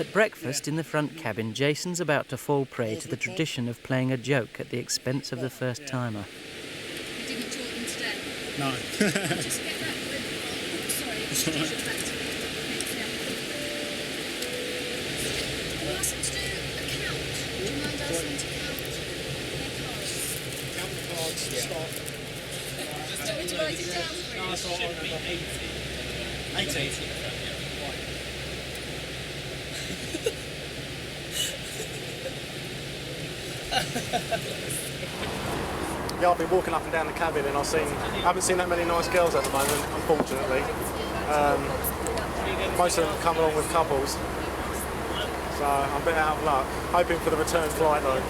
At breakfast in the front cabin, Jason's about to fall prey to the tradition of playing a joke at the expense of the first-timer. You didn't talk them today? No. Just get that with... Oh, sorry. It's all right. Can you ask them to do a count? Do you mind asking them to count their cards? Count the cards, stop. Do you want me to write it down for you? No, so I remember 80. 80? Yeah, I've been walking up and down the cabin and I haven't seen that many nice girls at the moment, unfortunately. Most of them come along with couples, so I'm a bit out of luck. Hoping for the return flight though.